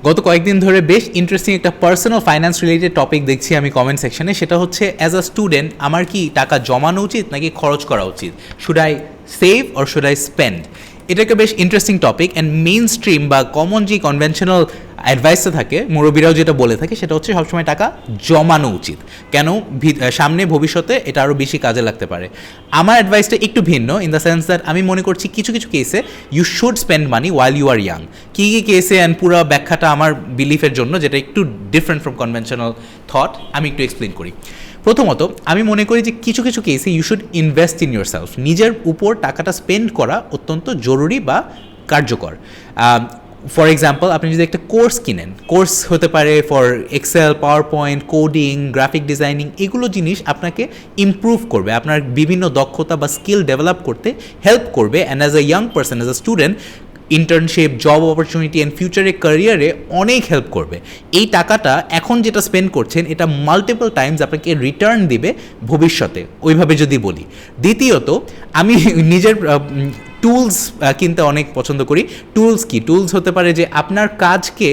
গত কয়েকদিন ধরে বেশ ইন্টারেস্টিং একটা পার্সোনাল ফাইন্যান্স রিলেটেড টপিক দেখছি আমি কমেন্ট সেকশনে, সেটা হচ্ছে অ্যাজ আ স্টুডেন্ট আমার কি টাকা জমানো উচিত নাকি খরচ করা উচিত, should I save or should I spend. এটা একটা বেশ interesting topic and main stream বা কমন যে কনভেনশনাল অ্যাডভাইসটা থাকে, মুরব্বীরাও যেটা বলে থাকে সেটা হচ্ছে সবসময় টাকা জমানো উচিত, কেন সামনে ভবিষ্যতে এটা আরও বেশি কাজে লাগতে পারে। আমার অ্যাডভাইসটা একটু ভিন্ন ইন দ্য সেন্স দ্যাট আমি মনে করছি কিছু কিছু কেসে you should spend money while you are young. কী কী কেসে অ্যান্ড পুরো ব্যাখ্যাটা আমার বিলিফের জন্য, যেটা একটু ডিফারেন্ট ফ্রম কনভেনশনাল থট, আমি একটু এক্সপ্লেন করি। প্রথমত আমি মনে করি যে কিছু কিছু কেসে you should invest in yourself. নিজের উপর টাকাটা স্পেন্ড করা অত্যন্ত জরুরি বা কার্যকর। ফর এক্সাম্পল, আপনি যদি একটা কোর্স কিনেন, কোর্স হতে পারে for Excel, PowerPoint, coding, graphic designing, এগুলো জিনিস আপনাকে ইমপ্রুভ করবে, আপনার বিভিন্ন দক্ষতা বা স্কিল ডেভেলপ করতে হেল্প করবে, and as a young person, as a student, internship, job opportunity and ফিউচারে ক্যারিয়ারে অনেক হেল্প করবে। এই টাকাটা এখন যেটা স্পেন্ড করছেন এটা মাল্টিপল টাইমস আপনাকে রিটার্ন দিবে ভবিষ্যতে, ওইভাবে যদি বলি। দ্বিতীয়ত, আমি নিজের টুলস কিনতে অনেক পছন্দ করি। টুলস কি? টুলস হতে পারে যে আপনার কাজকে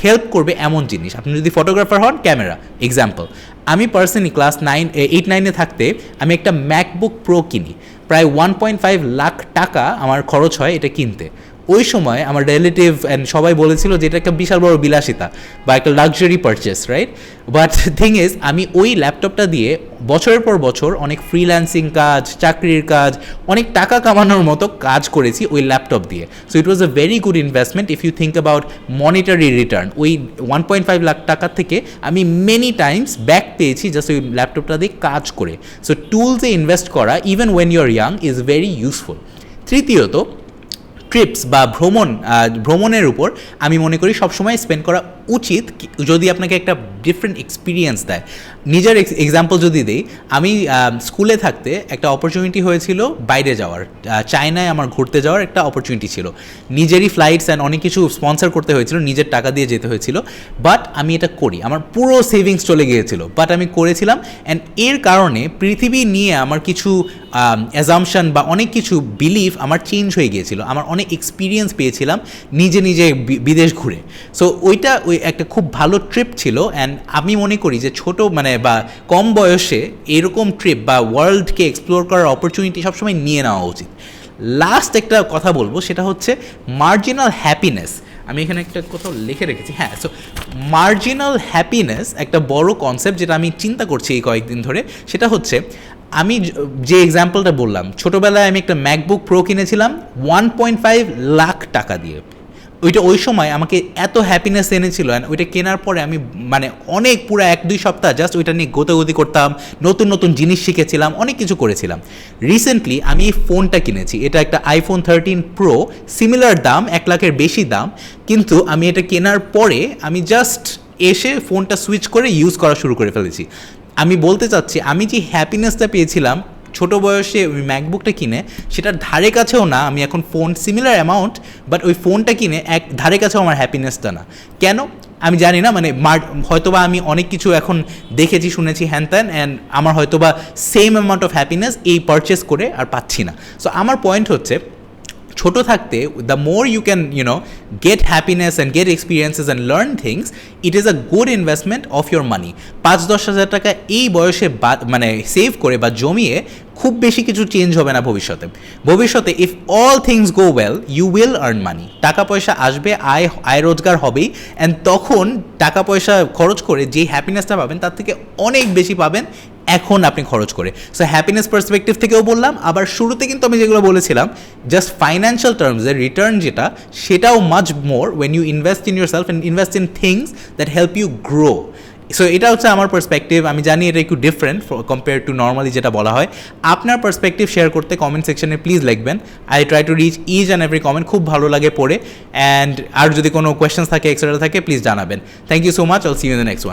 হেল্প করবে এমন জিনিস। আপনি যদি ফটোগ্রাফার হন, ক্যামেরা এক্সাম্পল। আমি পার্সোনালি ক্লাস 8-9 থাকতে আমি একটা ম্যাকবুক প্রো কিনি, প্রায় 1.5 লাখ টাকা আমার খরচ হয় এটা কিনতে। ওই সময় আমার রিলেটিভ অ্যান্ড সবাই বলেছিল যে এটা একটা বিশাল বড় বিলাসিতা বা একটা luxury purchase, right? But thing is, আমি ওই ল্যাপটপটা দিয়ে বছরের পর বছর অনেক ফ্রিল্যান্সিং কাজ, চাকরির কাজ, অনেক টাকা কামানোর মতো কাজ করেছি ওই ল্যাপটপ দিয়ে। So it was a very good investment if you think about monetary return. ওই 1.5 লাখ টাকা থেকে আমি মেনি টাইমস ব্যাক পেয়েছি জাস্ট ওই ল্যাপটপটা দিয়ে কাজ করে। সো টুলসে ইনভেস্ট করা even when you are young is very useful. তৃতীয়ত, ট্রিপস বা ভ্রমণের উপর আমি মনে করি সবসময় স্পেন্ড করা উচিত যদি আপনাকে একটা ডিফারেন্ট এক্সপিরিয়েন্স দেয়। নিজের এক্সাম্পল যদি দিই, আমি স্কুলে থাকতে একটা অপরচুনিটি হয়েছিল বাইরে যাওয়ার, চায়নায় আমার ঘুরতে যাওয়ার একটা অপরচুনিটি ছিল। নিজেরই ফ্লাইটস অ্যান্ড অনেক কিছু স্পন্সর করতে হয়েছিল, নিজের টাকা দিয়ে যেতে হয়েছিল, বাট আমি এটা করি, আমার পুরো সেভিংস চলে গিয়েছিল, বাট আমি করেছিলাম। অ্যান্ড এর কারণে পৃথিবী নিয়ে আমার কিছু অ্যাজাম্পশন বা অনেক কিছু বিলিফ আমার চেঞ্জ হয়ে গিয়েছিল, আমার অনেক এক্সপিরিয়েন্স পেয়েছিলাম নিজে নিজে বিদেশ ঘুরে। সো ওইটা একটা খুব ভালো ট্রিপ ছিল। অ্যান্ড আমি মনে করি যে বা কম বয়সে এরকম ট্রিপ বা ওয়ার্ল্ডকে এক্সপ্লোর করার অপরচুনিটি সবসময় নিয়ে নেওয়া উচিত। লাস্ট একটা কথা বলবো, সেটা হচ্ছে মার্জিনাল হ্যাপিনেস। আমি এখানে একটা কোথাও লিখে রেখেছি, হ্যাঁ। সো মার্জিনাল হ্যাপিনেস একটা বড় কনসেপ্ট যেটা আমি চিন্তা করছি এই কয়েকদিন ধরে। সেটা হচ্ছে, আমি যে এক্সাম্পলটা বললাম, ছোটোবেলায় আমি একটা ম্যাকবুক প্রো কিনেছিলাম 1.5 লাখ টাকা দিয়ে। ওই সময় আমাকে এত হ্যাপিনেস এনেছিল, অ্যান্ড ওইটা কেনার পরে আমি অনেক পুরো 1-2 সপ্তাহ জাস্ট ওইটা নিয়ে গোতাগুতি করতাম, নতুন নতুন জিনিস শিখেছিলাম, অনেক কিছু করেছিলাম। রিসেন্টলি আমি এই ফোনটা কিনেছি, এটা একটা iPhone 13 Pro, সিমিলার দাম, 1 লাখের বেশি দাম, কিন্তু আমি এটা কেনার পরে আমি জাস্ট এসে ফোনটা সুইচ করে ইউজ করা শুরু করে ফেলেছি। আমি বলতে চাচ্ছি, আমি যে হ্যাপিনেসটা পেয়েছিলাম ছোটো বয়সে ওই ম্যাকবুকটা কিনে, সেটার ধারে কাছেও না আমি এখন ফোন সিমিলার অ্যামাউন্ট, বাট ওই ফোনটা কিনে এক ধারে কাছেও আমার হ্যাপিনেসটা না। কেন আমি জানি না, হয়তোবা আমি অনেক কিছু এখন দেখেছি, শুনেছি, হ্যান ত্যান, অ্যান্ড আমার হয়তোবা সেম অ্যামাউন্ট অফ হ্যাপিনেস এই পারচেস করে আর পাচ্ছি না। সো আমার পয়েন্ট হচ্ছে, ছোটো থাকতে the more you can get happiness and get experiences and learn things, it is a good investment of your money. 5-10 হাজার টাকা এই বয়সে সেভ করে বা জমিয়ে খুব বেশি কিছু চেঞ্জ হবে না ভবিষ্যতে। If all things go well, you will earn money. টাকা পয়সা আসবে, আয় রোজগার হবেই, অ্যান্ড তখন টাকা পয়সা খরচ করে যে হ্যাপিনেসটা পাবেন তার থেকে অনেক বেশি পাবেন এখন আপনি খরচ করে। সো হ্যাপিনেস পার্সপেক্টিভ থেকেও বললাম, আবার শুরুতে কিন্তু আমি যেগুলো বলেছিলাম জাস্ট ফাইন্যান্সিয়াল টার্মসের রিটার্ন যেটা, সেটাও much more when you invest in yourself and invest in things that help you grow. So এটা হচ্ছে আমার পার্সপেক্টিভ। আমি জানি এটা একটু ডিফারেন্ট কম্পেয়ার টু নর্মালি যেটা বলা হয়। আপনার পার্সপেক্টিভ শেয়ার করতে কমেন্ট সেকশনে প্লিজ লিখবেন। I try to reach each and every comment, খুব ভালো লাগে পড়ে। অ্যান্ড আর যদি কোনো কোয়েশ্চেন্স থাকে, এক্সট্রা থাকে, প্লিজ জানাবেন। Thank you so much, I'll see you in the next one.